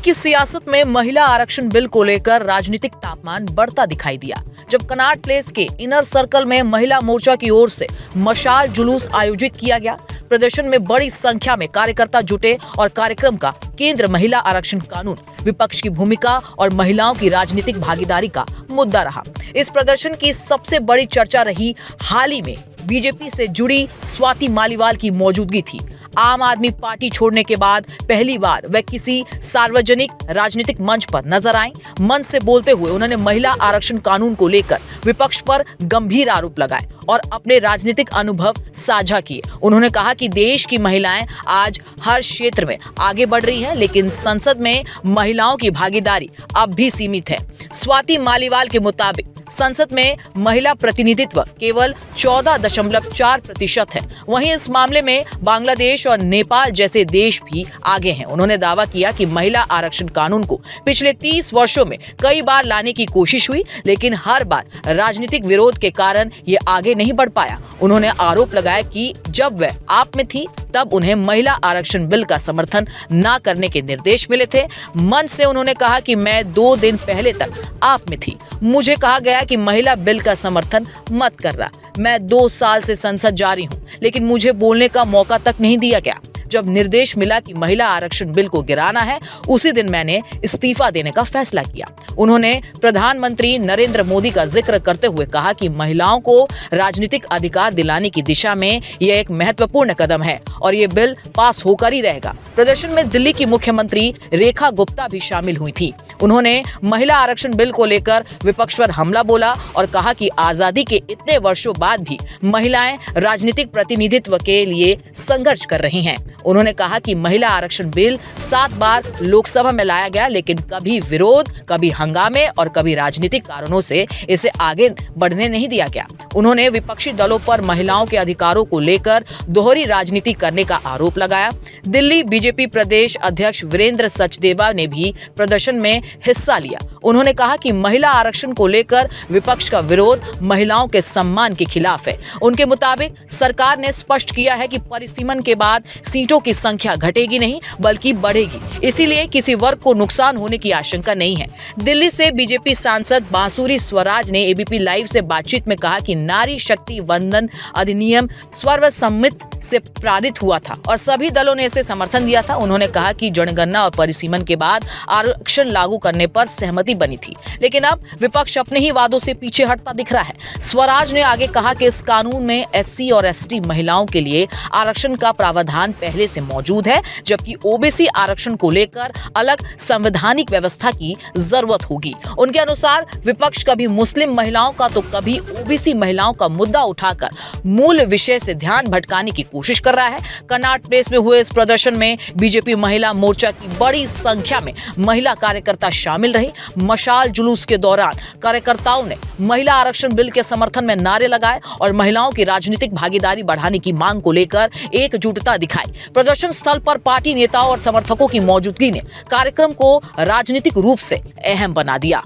की सियासत में महिला आरक्षण बिल को लेकर राजनीतिक तापमान बढ़ता दिखाई दिया, जब कनॉट प्लेस के इनर सर्कल में महिला मोर्चा की ओर से मशाल जुलूस आयोजित किया गया। प्रदर्शन में बड़ी संख्या में कार्यकर्ता जुटे और कार्यक्रम का केंद्र महिला आरक्षण कानून, विपक्ष की भूमिका और महिलाओं की राजनीतिक भागीदारी का मुद्दा रहा। इस प्रदर्शन की सबसे बड़ी चर्चा रही हाल ही में बीजेपी से जुड़ी स्वाति मालीवाल की मौजूदगी थी। आम आदमी पार्टी छोड़ने के बाद पहली बार वह किसी सार्वजनिक राजनीतिक मंच पर नजर आए। मंच से बोलते हुए उन्होंने महिला आरक्षण कानून को लेकर विपक्ष पर गंभीर आरोप लगाए और अपने राजनीतिक अनुभव साझा किए। उन्होंने कहा कि देश की महिलाएं आज हर क्षेत्र में आगे बढ़ रही हैं, लेकिन संसद में महिलाओं की भागीदारी अब भी सीमित है। स्वाति मालीवाल के मुताबिक संसद में महिला प्रतिनिधित्व केवल 14.4% है। वहीं इस मामले में बांग्लादेश और नेपाल जैसे देश भी आगे हैं। उन्होंने दावा किया कि महिला आरक्षण कानून को पिछले 30 वर्षों में कई बार लाने की कोशिश हुई, लेकिन हर बार राजनीतिक विरोध के कारण ये आगे नहीं बढ़ पाया। उन्होंने आरोप लगाया कि जब वह आप में थी तब उन्हें महिला आरक्षण बिल का समर्थन न करने के निर्देश मिले थे। मंच से उन्होंने कहा कि मैं 2 दिन पहले तक आप में थी, मुझे कहा गया कि महिला बिल का समर्थन मत कर रहा। मैं 2 साल से संसद जा रही हूँ, लेकिन मुझे बोलने का मौका तक नहीं दिया गया। जब निर्देश मिला कि महिला आरक्षण बिल को गिराना है, उसी दिन मैंने इस्तीफा देने का फैसला किया। उन्होंने प्रधानमंत्री नरेंद्र मोदी का जिक्र करते हुए कहा कि महिलाओं को राजनीतिक अधिकार दिलाने की दिशा में यह एक महत्वपूर्ण कदम है और ये बिल पास होकर ही रहेगा। प्रदर्शन में दिल्ली की मुख्यमंत्री रेखा गुप्ता भी शामिल हुई थी। उन्होंने महिला आरक्षण बिल को लेकर विपक्ष पर हमला बोला और कहा कि आजादी के इतने वर्षों बाद भी महिलाएं राजनीतिक प्रतिनिधित्व के लिए संघर्ष कर रही हैं। उन्होंने कहा कि महिला आरक्षण बिल 7 बार लोकसभा में लाया गया, लेकिन कभी विरोध, कभी हंगामे और कभी राजनीतिक कारणों से इसे आगे बढ़ने नहीं दिया गया। उन्होंने विपक्षी दलों पर महिलाओं के अधिकारों को लेकर दोहरी राजनीति करने का आरोप लगाया। दिल्ली बीजेपी प्रदेश अध्यक्ष वीरेंद्र सचदेवा ने भी प्रदर्शन में हिस्सा लिया। उन्होंने कहा कि महिला आरक्षण को लेकर विपक्ष का विरोध महिलाओं के सम्मान के खिलाफ है। उनके मुताबिक सरकार ने स्पष्ट किया है कि परिसीमन के बाद सीटों की संख्या घटेगी नहीं बल्कि बढ़ेगी, इसीलिए किसी वर्ग को नुकसान होने की आशंका नहीं है। दिल्ली से बीजेपी सांसद बांसुरी स्वराज ने एबीपी लाइव से बातचीत में कहा कि नारी शक्ति वंदन अधिनियम सर्वसम्मति से पारित हुआ था और सभी दलों ने इसे समर्थन दिया था। उन्होंने कहा कि जनगणना और परिसीमन के बाद आरक्षण लागू करने पर सहमति बनी थी, लेकिन अब विपक्ष अपने ही वादों से पीछे हटता दिख रहा है। स्वराज ने आगे कहा कि इस कानून में एससी और एसटी महिलाओं के लिए आरक्षण का प्रावधान पहले से मौजूद है, जबकि ओबीसी आरक्षण को लेकर अलग संवैधानिक व्यवस्था की जरूरत होगी। उनके अनुसार विपक्ष कभी मुस्लिम महिलाओं का तो कभी ओबीसी महिलाओं का मुद्दा उठाकर मूल विषय से ध्यान भटकाने की कोशिश कर रहा है। कनॉट प्लेस में हुए इस प्रदर्शन में बीजेपी महिला मोर्चा की बड़ी संख्या में महिला कार्यकर्ता शामिल रही। मशाल जुलूस के दौरान कार्यकर्ताओं ने महिला आरक्षण बिल के समर्थन में नारे लगाए और महिलाओं की राजनीतिक भागीदारी बढ़ाने की मांग को लेकर एकजुटता दिखाई। प्रदर्शन स्थल पर पार्टी नेताओं और समर्थकों की मौजूदगी ने कार्यक्रम को राजनीतिक रूप से अहम बना दिया।